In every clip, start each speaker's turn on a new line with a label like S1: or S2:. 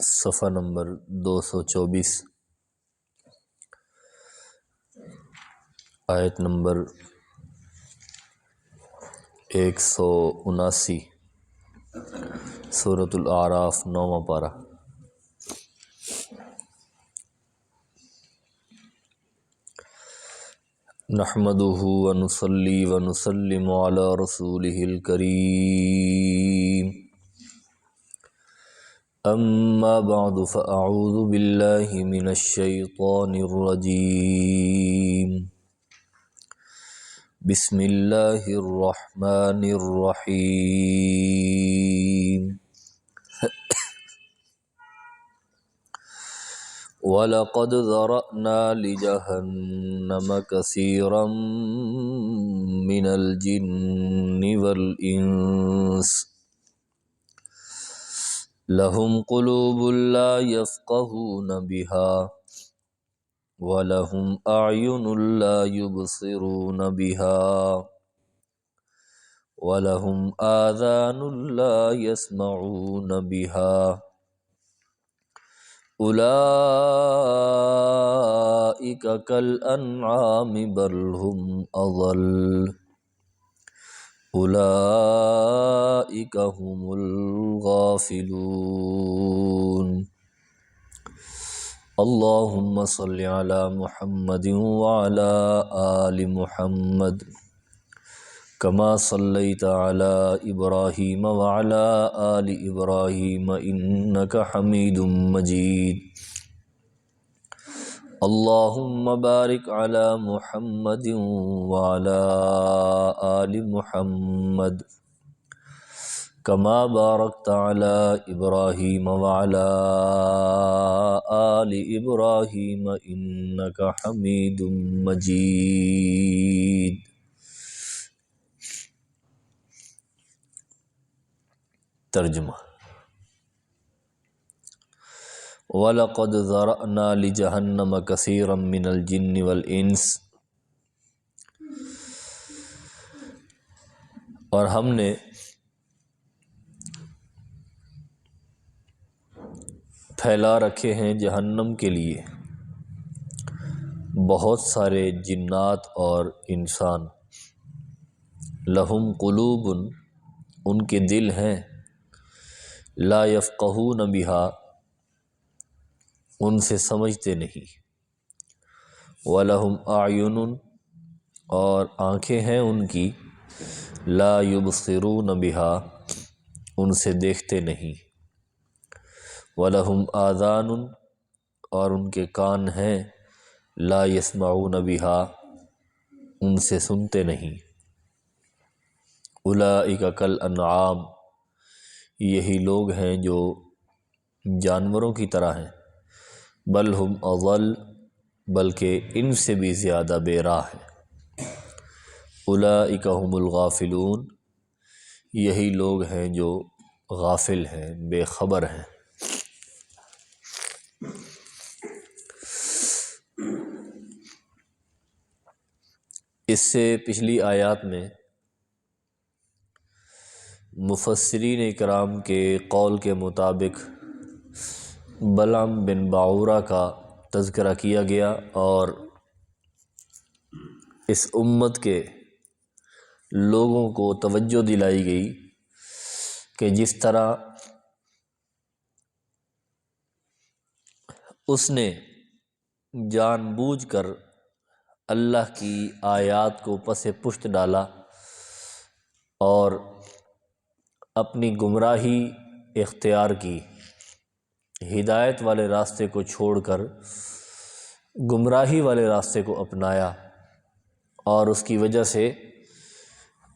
S1: صفحہ نمبر 224 آیت نمبر 179 سورۃ الاعراف 9واں پارہ۔ نحمدہ ونصلی ونسلم علی رسولہ الکریم، اما بعد فاعوذ باللہ من الشیطان الرجیم، بسم اللہ الرحمن الرحیم۔ وَلَقَدْ ذَرَأْنَا لِجَهَنَّمَ كَثِيرًا مِنَ الْجِنِّ وَالْإِنسِ لَهُمْ قُلُوبٌ لَا يَفْقَهُونَ بِهَا وَلَهُمْ أَعْيُنٌ لَا يُبْصِرُونَ بِهَا وَلَهُمْ آذَانٌ لَا يَسْمَعُونَ بِهَا أُولَئِكَ كَالْأَنْعَامِ بَلْ هُمْ أَضَلُّ أُولَئِكَ هُمُ الْغَافِلُونَ۔ اللهم صل على محمد وعلى آل محمد كما صليت على إبراهيم وعلى آل إبراهيم إنك حميد مجيد۔ اللهم بارك على محمد وعلى آل محمد كما باركت على إبراهيم وعلى آل إبراهيم إنك حميد مجيد۔ ترجمہ۔ وَلَقَدْ ذَرَأْنَا لِجَهَنَّمَ كَثِيرًا مِنَ الْجِنِّ وَالْإِنسِ، اور ہم نے پھیلا رکھے ہیں جہنم کے لیے بہت سارے جنات اور انسان۔ لہم قلوب، ان کے دل ہیں، لا یفقہون بہا، ان سے سمجھتے نہیں، وَلَهُمْ أَعْیُنٌ، اور آنکھیں ہیں ان کی، لا یبصرون بہا، ان سے دیکھتے نہیں، وَلَهُمْ آذَانٌ، اور ان کے کان ہیں، لا یسمعون بہا، ان سے سنتے نہیں، اولئک کالانعام، یہی لوگ ہیں جو جانوروں کی طرح ہیں، بل ہم اضل، بلکہ ان سے بھی زیادہ بے راہ ہیں، اولئک هم الغافلون، یہی لوگ ہیں جو غافل ہیں، بے خبر ہیں۔ اس سے پچھلی آیات میں مفسرین اکرام کے قول کے مطابق بلعم بن باعورہ کا تذکرہ کیا گیا، اور اس امت کے لوگوں کو توجہ دلائی گئی کہ جس طرح اس نے جان بوجھ کر اللہ کی آیات کو پس پشت ڈالا اور اپنی گمراہی اختیار کی، ہدایت والے راستے کو چھوڑ کر گمراہی والے راستے کو اپنایا، اور اس کی وجہ سے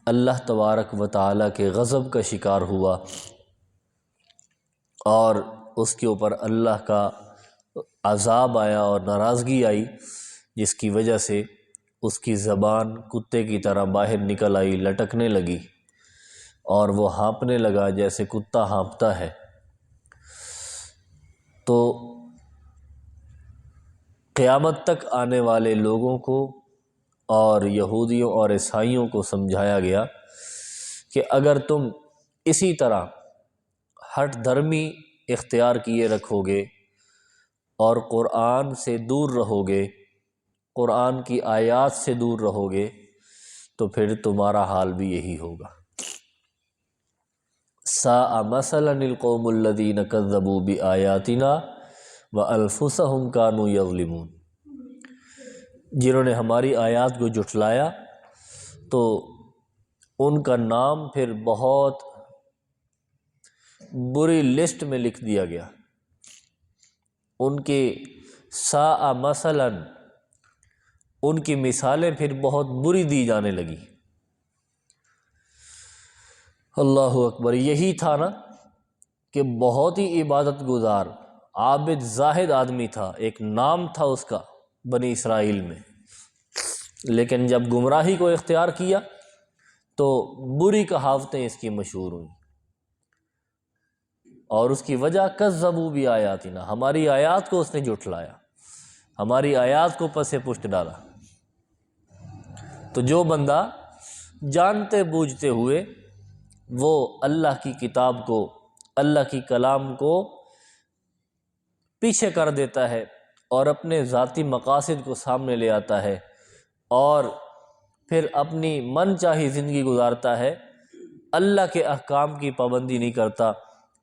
S1: اللہ تبارک و تعالیٰ کے غضب کا شکار ہوا، اور اس کے اوپر اللہ کا عذاب آیا اور ناراضگی آئی، جس کی وجہ سے اس کی زبان کتے کی طرح باہر نکل آئی، لٹکنے لگی، اور وہ ہانپنے لگا جیسے کتا ہانپتا ہے۔ تو قیامت تک آنے والے لوگوں کو اور یہودیوں اور عیسائیوں کو سمجھایا گیا کہ اگر تم اسی طرح ہٹ دھرمی اختیار کیے رکھو گے اور قرآن سے دور رہو گے، قرآن کی آیات سے دور رہو گے، تو پھر تمہارا حال بھی یہی ہوگا۔ ساء مثلا القوم الذین کذبوا بآیاتنا وانفسهم کانوا یظلمون، جنہوں نے ہماری آیات کو جھٹلایا تو ان کا نام پھر بہت بری لسٹ میں لکھ دیا گیا، ان کے ساء مثلا، ان کی مثالیں پھر بہت بری دی جانے لگی۔ اللہ اکبر، یہی تھا نا کہ بہت ہی عبادت گزار عابد زاہد آدمی تھا، ایک نام تھا اس کا بنی اسرائیل میں، لیکن جب گمراہی کو اختیار کیا تو بری کہاوتیں اس کی مشہور ہوئیں، اور اس کی وجہ کذبوا بآیاتنا، ہماری آیات کو اس نے جھٹلایا، ہماری آیات کو پس پشت ڈالا۔ تو جو بندہ جانتے بوجھتے ہوئے وہ اللہ کی کتاب کو، اللہ کی کلام کو پیچھے کر دیتا ہے اور اپنے ذاتی مقاصد کو سامنے لے آتا ہے اور پھر اپنی من چاہی زندگی گزارتا ہے، اللہ کے احکام کی پابندی نہیں کرتا،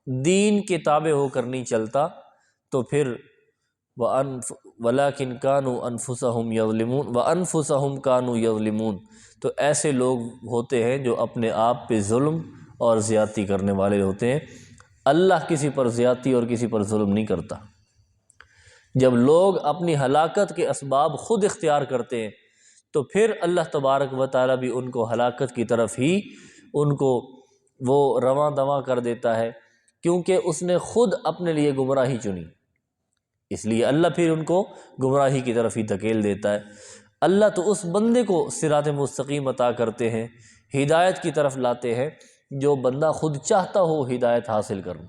S1: دین کے تابع ہو کر نہیں چلتا، تو پھر وَلَٰكِنْ كَانُوا أَنفُسَهُمْ يَظْلِمُونَ وَأَنفُسَهُمْ كَانُوا يَظْلِمُونَ، تو ایسے لوگ ہوتے ہیں جو اپنے آپ پہ ظلم اور زیادتی کرنے والے ہوتے ہیں۔ اللہ کسی پر زیادتی اور کسی پر ظلم نہیں کرتا۔ جب لوگ اپنی ہلاکت کے اسباب خود اختیار کرتے ہیں تو پھر اللہ تبارک و تعالیٰ بھی ان کو ہلاکت کی طرف ہی ان کو وہ رواں دواں کر دیتا ہے، کیونکہ اس نے خود اپنے لیے گمراہی چنی، اس لیے اللہ پھر ان کو گمراہی کی طرف ہی دھکیل دیتا ہے۔ اللہ تو اس بندے کو صراط مستقیم عطا کرتے ہیں، ہدایت کی طرف لاتے ہیں جو بندہ خود چاہتا ہو ہدایت حاصل کرنا،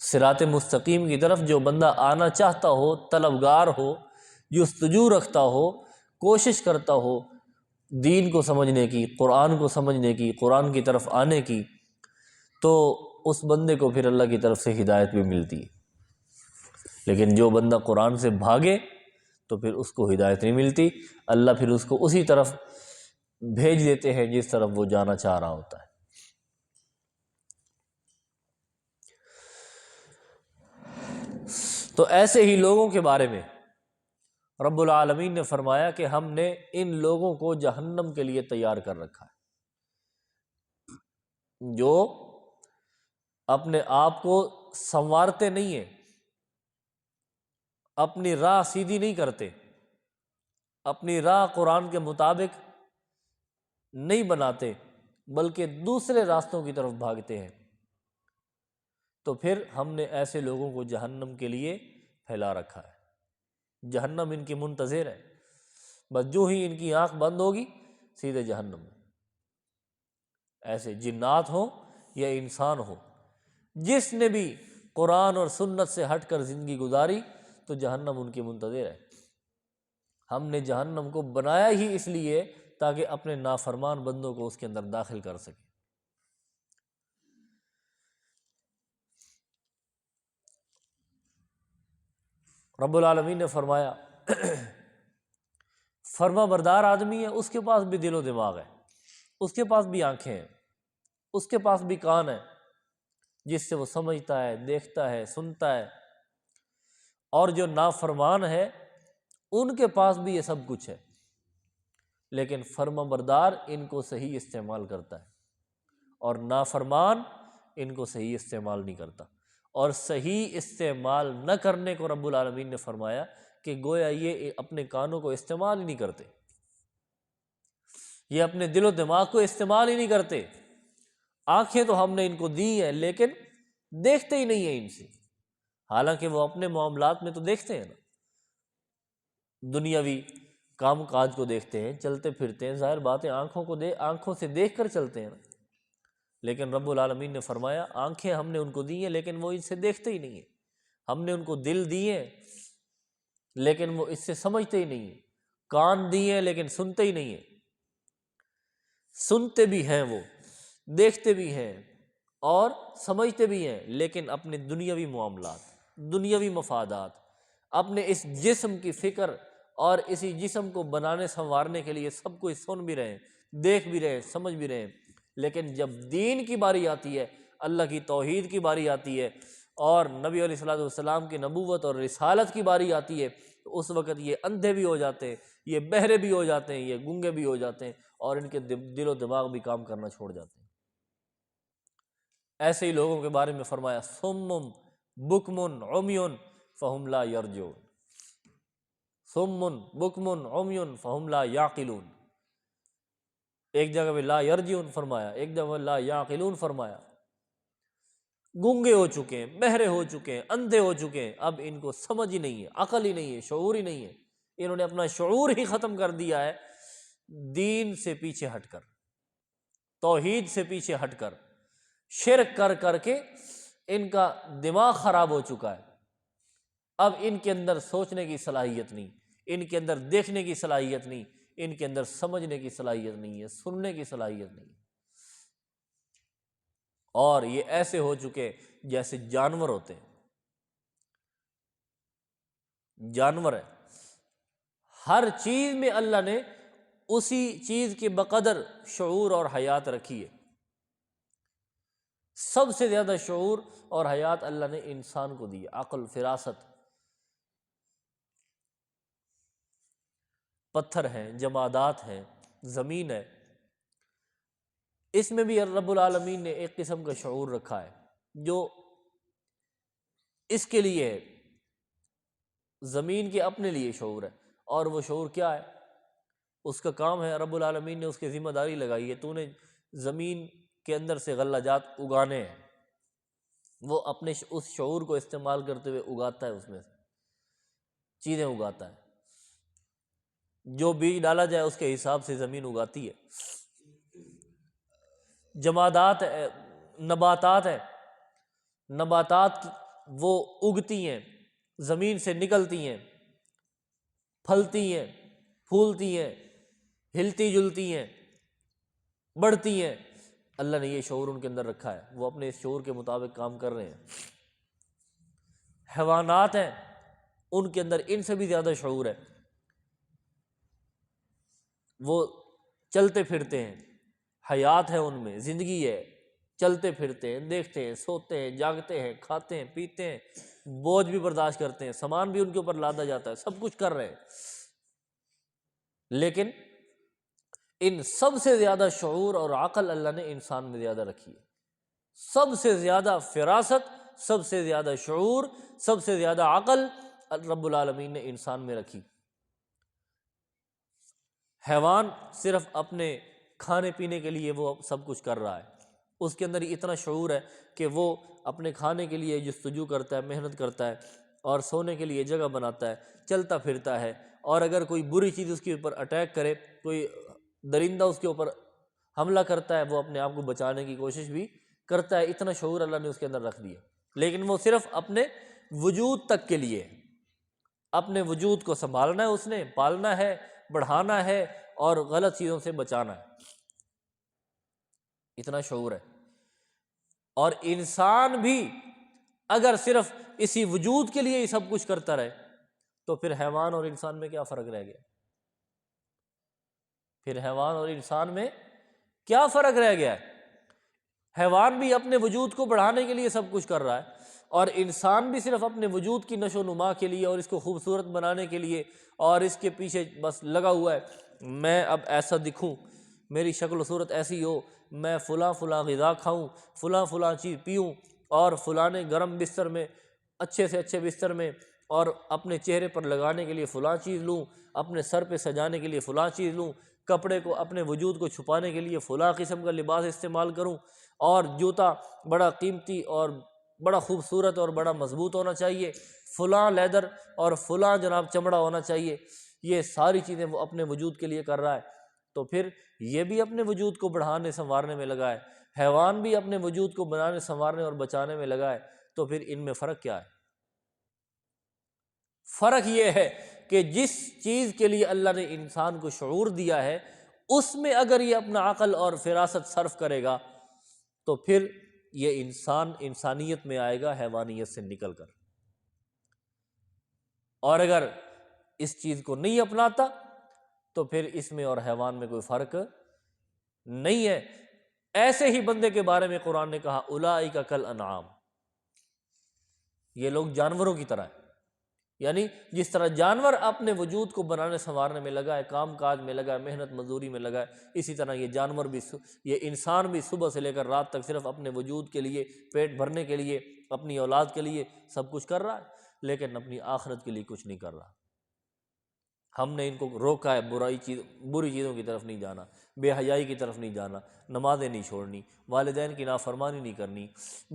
S1: صراط مستقیم کی طرف جو بندہ آنا چاہتا ہو، طلبگار ہو، جستجو رکھتا ہو، کوشش کرتا ہو دین کو سمجھنے کی، قرآن کو سمجھنے کی، قرآن کی طرف آنے کی، تو اس بندے کو پھر اللہ کی طرف سے ہدایت بھی ملتی ہے۔ لیکن جو بندہ قرآن سے بھاگے تو پھر اس کو ہدایت نہیں ملتی، اللہ پھر اس کو اسی طرف بھیج دیتے ہیں جس طرف وہ جانا چاہ رہا ہوتا ہے۔ تو ایسے ہی لوگوں کے بارے میں رب العالمین نے فرمایا کہ ہم نے ان لوگوں کو جہنم کے لیے تیار کر رکھا ہے، جو اپنے آپ کو سنوارتے نہیں ہیں، اپنی راہ سیدھی نہیں کرتے، اپنی راہ قرآن کے مطابق نہیں بناتے، بلکہ دوسرے راستوں کی طرف بھاگتے ہیں، تو پھر ہم نے ایسے لوگوں کو جہنم کے لیے پھیلا رکھا ہے۔ جہنم ان کی منتظر ہے، بس جو ہی ان کی آنکھ بند ہوگی سیدھے جہنم میں۔ ایسے جنات ہوں یا انسان ہو، جس نے بھی قرآن اور سنت سے ہٹ کر زندگی گزاری تو جہنم ان کی منتظر ہے۔ ہم نے جہنم کو بنایا ہی اس لیے تاکہ اپنے نافرمان بندوں کو اس کے اندر داخل کر سکے۔ رب العالمین نے فرمایا فرما بردار آدمی ہے، اس کے پاس بھی دل و دماغ ہے، اس کے پاس بھی آنکھیں ہیں، اس کے پاس بھی کان ہے، جس سے وہ سمجھتا ہے، دیکھتا ہے، سنتا ہے، اور جو نافرمان ہے ان کے پاس بھی یہ سب کچھ ہے، لیکن فرما بردار ان کو صحیح استعمال کرتا ہے اور نافرمان ان کو صحیح استعمال نہیں کرتا۔ اور صحیح استعمال نہ کرنے کو رب العالمین نے فرمایا کہ گویا یہ اپنے کانوں کو استعمال ہی نہیں کرتے، یہ اپنے دل و دماغ کو استعمال ہی نہیں کرتے۔ آنکھیں تو ہم نے ان کو دی ہیں لیکن دیکھتے ہی نہیں ہیں ان سے، حالانکہ وہ اپنے معاملات میں تو دیکھتے ہیں نا، دنیاوی کام کاج کو دیکھتے ہیں، چلتے پھرتے ہیں، ظاہر بات ہے آنکھوں سے دیکھ کر چلتے ہیں نا، لیکن رب العالمین نے فرمایا آنکھیں ہم نے ان کو دی ہیں لیکن وہ ان سے دیکھتے ہی نہیں ہیں، ہم نے ان کو دل دیے ہیں لیکن وہ اس سے سمجھتے ہی نہیں ہیں، کان دیے ہیں لیکن سنتے ہی نہیں ہیں، سنتے بھی ہیں وہ، دیکھتے بھی ہیں، اور سمجھتے بھی ہیں، لیکن اپنے دنیاوی معاملات، دنیاوی مفادات، اپنے اس جسم کی فکر اور اسی جسم کو بنانے سنوارنے کے لیے سب کچھ سن بھی رہے ہیں، دیکھ بھی رہے ہیں، سمجھ بھی رہے ہیں، لیکن جب دین کی باری آتی ہے، اللہ کی توحید کی باری آتی ہے اور نبی علیہ الصلوۃ والسلام کی نبوت اور رسالت کی باری آتی ہے، تو اس وقت یہ اندھے بھی ہو جاتے ہیں، یہ بہرے بھی ہو جاتے ہیں، یہ گونگے بھی ہو جاتے ہیں، اور ان کے دل و دماغ بھی کام کرنا چھوڑ جاتے ہیں۔ ایسے ہی لوگوں کے بارے میں فرمایا صم بکم عمی فہم لا یرجعون، صم بکم عمی فہم لا یعقلون، ایک جگہ میں لا یرجعون فرمایا، ایک جگہ لا یعقلون فرمایا۔ گونگے ہو چکے ہیں، بہرے ہو چکے ہیں، اندھے ہو چکے ہیں، اب ان کو سمجھ ہی نہیں ہے، عقل ہی نہیں ہے، شعور ہی نہیں ہے، انہوں نے اپنا شعور ہی ختم کر دیا ہے، دین سے پیچھے ہٹ کر، توحید سے پیچھے ہٹ کر، شرک کر کر کے ان کا دماغ خراب ہو چکا ہے۔ اب ان کے اندر سوچنے کی صلاحیت نہیں، ان کے اندر دیکھنے کی صلاحیت نہیں، ان کے اندر سمجھنے کی صلاحیت نہیں ہے، سننے کی صلاحیت نہیں ہے، اور یہ ایسے ہو چکے جیسے جانور ہوتے ہیں۔ جانور ہے، ہر چیز میں اللہ نے اسی چیز کے بقدر شعور اور حیات رکھی ہے۔ سب سے زیادہ شعور اور حیات اللہ نے انسان کو دی، عقل، فراست۔ پتھر ہیں، جمادات ہیں، زمین ہے، اس میں بھی رب العالمین نے ایک قسم کا شعور رکھا ہے جو اس کے لیے ہے، زمین کے اپنے لیے شعور ہے، اور وہ شعور کیا ہے؟ اس کا کام ہے، رب العالمین نے اس کی ذمہ داری لگائی ہے، تو نے زمین کے اندر سے غلہ جات اگانے ہیں، وہ اپنے اس شعور کو استعمال کرتے ہوئے اگاتا ہے، اس میں سے چیزیں اگاتا ہے، جو بیج ڈالا جائے اس کے حساب سے زمین اگاتی ہے۔ جمادات ہے، نباتات ہے، نباتات وہ اگتی ہیں، زمین سے نکلتی ہیں، پھلتی ہیں، پھولتی ہیں، ہلتی جلتی ہیں، بڑھتی ہیں، اللہ نے یہ شعور ان کے اندر رکھا ہے، وہ اپنے اس شعور کے مطابق کام کر رہے ہیں۔ حیوانات ہیں، ان کے اندر ان سے بھی زیادہ شعور ہے، وہ چلتے پھرتے ہیں، حیات ہے ان میں، زندگی ہے، چلتے پھرتے ہیں، دیکھتے ہیں، سوتے ہیں، جاگتے ہیں، کھاتے ہیں، پیتے ہیں، بوجھ بھی برداشت کرتے ہیں، سامان بھی ان کے اوپر لادا جاتا ہے، سب کچھ کر رہے ہیں، لیکن ان سب سے زیادہ شعور اور عقل اللہ نے انسان میں زیادہ رکھی ہے، سب سے زیادہ فراست، سب سے زیادہ شعور، سب سے زیادہ عقل رب العالمین نے انسان میں رکھی۔ حیوان صرف اپنے کھانے پینے کے لیے وہ سب کچھ کر رہا ہے، اس کے اندر اتنا شعور ہے کہ وہ اپنے کھانے کے لیے جستجو کرتا ہے، محنت کرتا ہے، اور سونے کے لیے جگہ بناتا ہے، چلتا پھرتا ہے، اور اگر کوئی بری چیز اس کے اوپر اٹیک کرے، کوئی درندہ اس کے اوپر حملہ کرتا ہے، وہ اپنے آپ کو بچانے کی کوشش بھی کرتا ہے، اتنا شعور اللہ نے اس کے اندر رکھ دیا، لیکن وہ صرف اپنے وجود تک کے لیے، اپنے وجود کو سنبھالنا ہے، اس نے پالنا ہے، بڑھانا ہے، اور غلط چیزوں سے بچانا ہے، اتنا شعور ہے۔ اور انسان بھی اگر صرف اسی وجود کے لیے ہی سب کچھ کرتا رہے تو پھر حیوان اور انسان میں کیا فرق رہ گیا؟ پھر حیوان اور انسان میں کیا فرق رہ گیا ہے؟ حیوان بھی اپنے وجود کو بڑھانے کے لیے سب کچھ کر رہا ہے، اور انسان بھی صرف اپنے وجود کی نشو و نما کے لیے اور اس کو خوبصورت بنانے کے لیے اور اس کے پیچھے بس لگا ہوا ہے، میں اب ایسا دکھوں، میری شکل و صورت ایسی ہو، میں فلاں فلاں غذا کھاؤں، فلاں فلاں چیز پیوں، اور فلانے گرم بستر میں، اچھے سے اچھے بستر میں، اور اپنے چہرے پر لگانے کے لیے فلاں چیز لوں، اپنے سر پہ سجانے کے لیے فلاں چیز لوں، کپڑے کو، اپنے وجود کو چھپانے کے لیے فلاں قسم کا لباس استعمال کروں، اور جوتا بڑا قیمتی اور بڑا خوبصورت اور بڑا مضبوط ہونا چاہیے، فلاں لیدر اور فلاں جناب چمڑا ہونا چاہیے، یہ ساری چیزیں وہ اپنے وجود کے لیے کر رہا ہے، تو پھر یہ بھی اپنے وجود کو بڑھانے سنوارنے میں لگا ہے، حیوان بھی اپنے وجود کو بنانے سنوارنے اور بچانے میں لگا ہے، تو پھر ان میں فرق کیا ہے؟ فرق یہ ہے کہ جس چیز کے لیے اللہ نے انسان کو شعور دیا ہے، اس میں اگر یہ اپنا عقل اور فراست صرف کرے گا تو پھر یہ انسان انسانیت میں آئے گا حیوانیت سے نکل کر، اور اگر اس چیز کو نہیں اپناتا تو پھر اس میں اور حیوان میں کوئی فرق نہیں ہے۔ ایسے ہی بندے کے بارے میں قرآن نے کہا اولئک کالانعام، یہ لوگ جانوروں کی طرح ہیں، یعنی جس طرح جانور اپنے وجود کو بنانے سنوارنے میں لگا ہے، کام کاج میں لگا ہے، محنت مزدوری میں لگا ہے، اسی طرح یہ جانور بھی، یہ انسان بھی صبح سے لے کر رات تک صرف اپنے وجود کے لیے، پیٹ بھرنے کے لیے، اپنی اولاد کے لیے سب کچھ کر رہا ہے، لیکن اپنی آخرت کے لیے کچھ نہیں کر رہا۔ ہم نے ان کو روکا ہے بری چیزوں کی طرف نہیں جانا، بے حیائی کی طرف نہیں جانا، نمازیں نہیں چھوڑنی، والدین کی نافرمانی نہیں کرنی،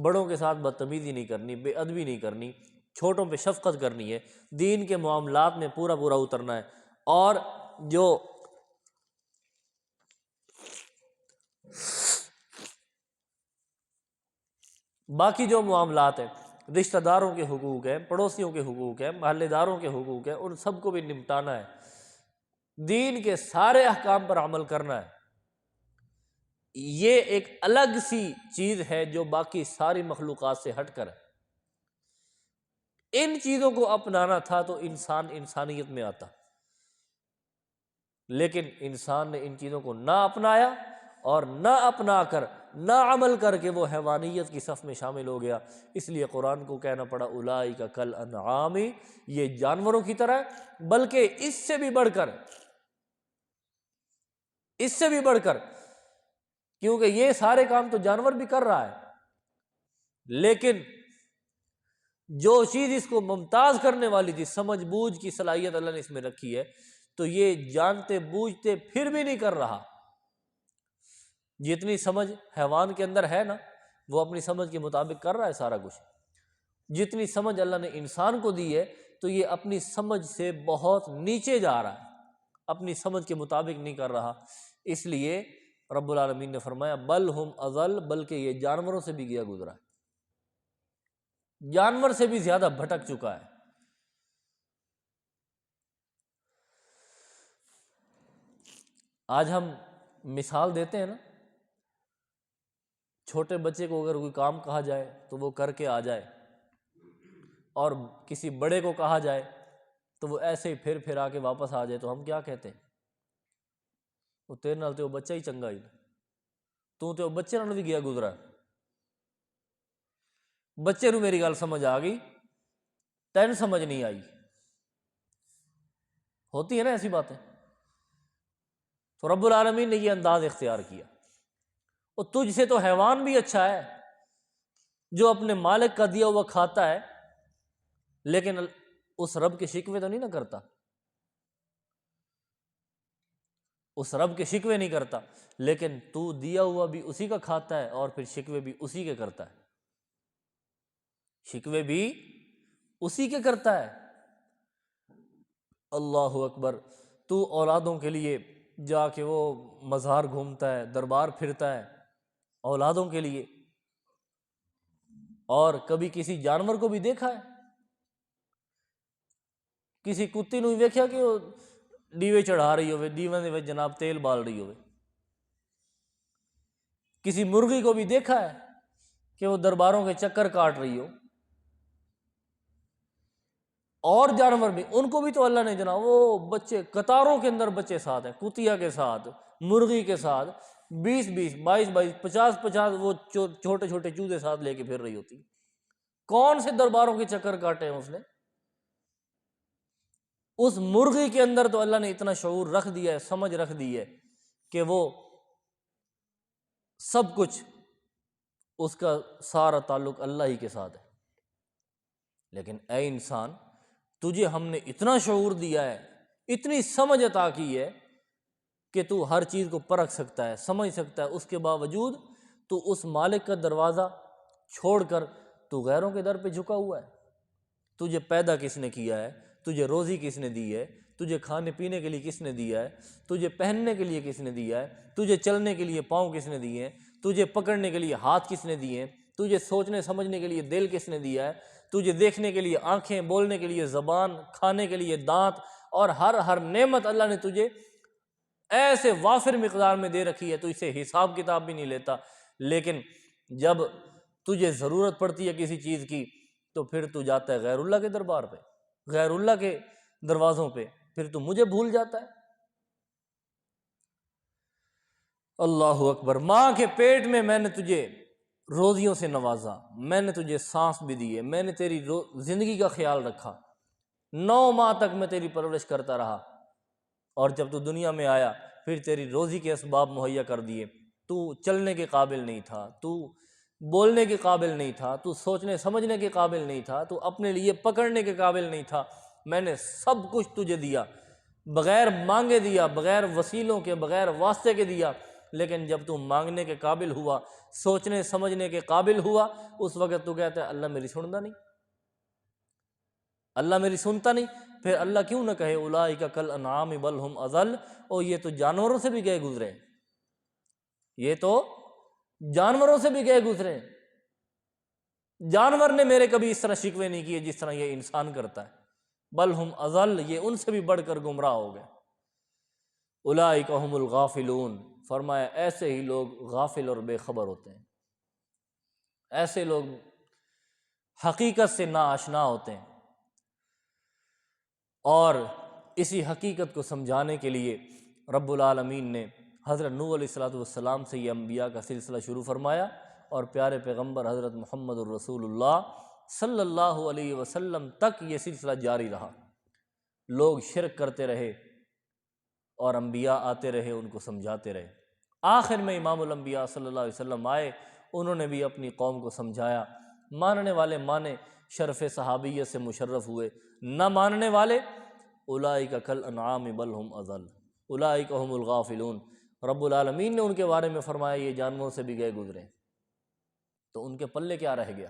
S1: بڑوں کے ساتھ بدتمیزی نہیں کرنی، بے ادبی نہیں کرنی، چھوٹوں پہ شفقت کرنی ہے، دین کے معاملات میں پورا پورا اترنا ہے، اور جو باقی جو معاملات ہیں، رشتہ داروں کے حقوق ہیں، پڑوسیوں کے حقوق ہیں، محلے داروں کے حقوق ہیں، ان سب کو بھی نمٹانا ہے، دین کے سارے احکام پر عمل کرنا ہے۔ یہ ایک الگ سی چیز ہے جو باقی ساری مخلوقات سے ہٹ کر ہے۔ ان چیزوں کو اپنانا تھا تو انسان انسانیت میں آتا، لیکن انسان نے ان چیزوں کو نہ اپنایا، اور نہ اپنا کر، نہ عمل کر کے وہ حیوانیت کی صف میں شامل ہو گیا۔ اس لیے قرآن کو کہنا پڑا اولئک کالانعام، یہ جانوروں کی طرح ہے، بلکہ اس سے بھی بڑھ کر، اس سے بھی بڑھ کر، کیونکہ یہ سارے کام تو جانور بھی کر رہا ہے، لیکن جو چیز اس کو ممتاز کرنے والی تھی، سمجھ بوجھ کی صلاحیت اللہ نے اس میں رکھی ہے، تو یہ جانتے بوجھتے پھر بھی نہیں کر رہا۔ جتنی سمجھ حیوان کے اندر ہے نا، وہ اپنی سمجھ کے مطابق کر رہا ہے سارا کچھ، جتنی سمجھ اللہ نے انسان کو دی ہے تو یہ اپنی سمجھ سے بہت نیچے جا رہا ہے، اپنی سمجھ کے مطابق نہیں کر رہا۔ اس لیے رب العالمین نے فرمایا بل ہم اضل، بلکہ یہ جانوروں سے بھی گیا گزرا ہے، جانور سے بھی زیادہ بھٹک چکا ہے۔ آج ہم مثال دیتے ہیں نا، چھوٹے بچے کو اگر کوئی کام کہا جائے تو وہ کر کے آ جائے، اور کسی بڑے کو کہا جائے تو وہ ایسے ہی پھر پھر آ کے واپس آ جائے، تو ہم کیا کہتے ہیں؟ وہ تیرے نال تے وہ بچہ ہی چنگا ہی، تو تے وہ بچے نال بھی گیا گزرا۔ بچے نو میری گل سمجھ آ گئی، تین سمجھ نہیں آئی، ہوتی ہے نا ایسی باتیں۔ تو رب العالمین نے یہ انداز اختیار کیا، اور تجھ سے تو حیوان بھی اچھا ہے جو اپنے مالک کا دیا ہوا کھاتا ہے، لیکن اس رب کے شکوے تو نہیں نہ کرتا، اس رب کے شکوے نہیں کرتا، لیکن تو دیا ہوا بھی اسی کا کھاتا ہے، اور پھر شکوے بھی اسی کے کرتا ہے، شکوے بھی اسی کے کرتا ہے۔ اللہ اکبر، تو اولادوں کے لیے جا کے وہ مزار گھومتا ہے، دربار پھرتا ہے اولادوں کے لیے، اور کبھی کسی جانور کو بھی دیکھا ہے؟ کسی کتی نو ویکھیا کہ وہ دیوے چڑھا رہی ہوئے، دیوے دے وچ جناب تیل بال رہی ہوئے؟ کسی مرغی کو بھی دیکھا ہے کہ وہ درباروں کے چکر کاٹ رہی ہو؟ اور جانور بھی، ان کو بھی تو اللہ نے جناب وہ بچے قطاروں کے اندر بچے ساتھ ہیں، کتیا کے ساتھ، مرغی کے ساتھ، 20 22 50 50 وہ چھوٹے چھوٹے چوزے ساتھ لے کے پھر رہی ہوتی۔ کون سے درباروں کے چکر کاٹے ہیں اس نے؟ اس مرغی کے اندر تو اللہ نے اتنا شعور رکھ دیا ہے، سمجھ رکھ دی ہے کہ وہ سب کچھ، اس کا سارا تعلق اللہ ہی کے ساتھ ہے۔ لیکن اے انسان، تجھے ہم نے اتنا شعور دیا ہے، اتنی سمجھ عطا کی ہے کہ تو ہر چیز کو پرکھ سکتا ہے، سمجھ سکتا ہے، اس کے باوجود تو اس مالک کا دروازہ چھوڑ کر تو غیروں کے در پہ جھکا ہوا ہے۔ تجھے پیدا کس نے کیا ہے؟ تجھے روزی کس نے دی ہے؟ تجھے کھانے پینے کے لیے کس نے دیا ہے؟ تجھے پہننے کے لیے کس نے دیا ہے؟ تجھے چلنے کے لیے پاؤں کس نے دیے ہیں؟ تجھے پکڑنے کے لیے ہاتھ کس نے دیے ہیں؟ تجھے سوچنے سمجھنے کے لیے دل کس نے دیا ہے؟ تجھے دیکھنے کے لیے آنکھیں، بولنے کے لیے زبان، کھانے کے لیے دانت، اور ہر نعمت اللہ نے تجھے ایسے وافر مقدار میں دے رکھی ہے، تو اسے حساب کتاب بھی نہیں لیتا۔ لیکن جب تجھے ضرورت پڑتی ہے کسی چیز کی تو پھر تو جاتا ہے غیر اللہ کے دربار پہ، غیر اللہ کے دروازوں پہ، پھر تو مجھے بھول جاتا ہے۔ اللہ اکبر۔ ماں کے پیٹ میں نے تجھے روزیوں سے نوازا، میں نے تجھے سانس بھی دی ہے، میں نے تیری زندگی کا خیال رکھا، 9 ماہ تک میں تیری پرورش کرتا رہا، اور جب تو دنیا میں آیا پھر تیری روزی کے اسباب مہیا کر دیے۔ تو چلنے کے قابل نہیں تھا، تو بولنے کے قابل نہیں تھا، تو سوچنے سمجھنے کے قابل نہیں تھا، تو اپنے لیے پکڑنے کے قابل نہیں تھا، میں نے سب کچھ تجھے دیا، بغیر مانگے دیا، بغیر وسیلوں کے، بغیر واسطے کے دیا، لیکن جب تو مانگنے کے قابل ہوا، سوچنے سمجھنے کے قابل ہوا، اس وقت تو کہتا ہے اللہ میری سنتا نہیں، اللہ میری سنتا نہیں۔ پھر اللہ کیوں نہ کہے اولئک کالانعام بل ہم اضل، اور یہ تو جانوروں سے بھی گئے گزرے، یہ تو جانوروں سے بھی گئے گزرے، جانور نے میرے کبھی اس طرح شکوے نہیں کیے جس طرح یہ انسان کرتا ہے، بل ہم اضل، یہ ان سے بھی بڑھ کر گمراہ ہو گئے۔ اولئک هم الغافلون، فرمایا ایسے ہی لوگ غافل اور بے خبر ہوتے ہیں، ایسے لوگ حقیقت سے ناآشنا ہوتے ہیں۔ اور اسی حقیقت کو سمجھانے کے لیے رب العالمین نے حضرت نوح علیہ السلام سے یہ انبیاء کا سلسلہ شروع فرمایا، اور پیارے پیغمبر حضرت محمد الرسول اللہ صلی اللہ علیہ وسلم تک یہ سلسلہ جاری رہا۔ لوگ شرک کرتے رہے اور انبیاء آتے رہے، ان کو سمجھاتے رہے۔ آخر میں امام الانبیاء صلی اللہ علیہ وسلم آئے، انہوں نے بھی اپنی قوم کو سمجھایا، ماننے والے مانے، شرف صحابیت سے مشرف ہوئے، نہ ماننے والے اولئک کالانعام بل ہم اضل اولئک هم الغافلون۔ رب العالمین نے ان کے بارے میں فرمایا یہ جانوروں سے بھی گئے گزرے، تو ان کے پلے کیا رہ گیا؟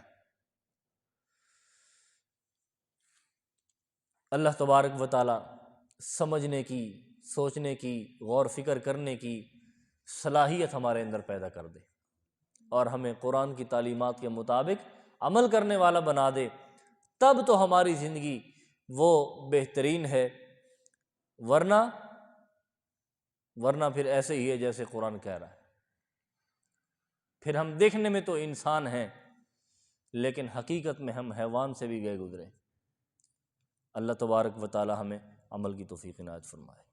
S1: اللہ تبارک و تعالی سمجھنے کی، سوچنے کی، غور فکر کرنے کی صلاحیت ہمارے اندر پیدا کر دے، اور ہمیں قرآن کی تعلیمات کے مطابق عمل کرنے والا بنا دے، تب تو ہماری زندگی وہ بہترین ہے، ورنہ پھر ایسے ہی ہے جیسے قرآن کہہ رہا ہے، پھر ہم دیکھنے میں تو انسان ہیں لیکن حقیقت میں ہم حیوان سے بھی گئے گزرے۔ اللہ تبارک و تعالی ہمیں عمل کی توفیق عنایت فرمائے۔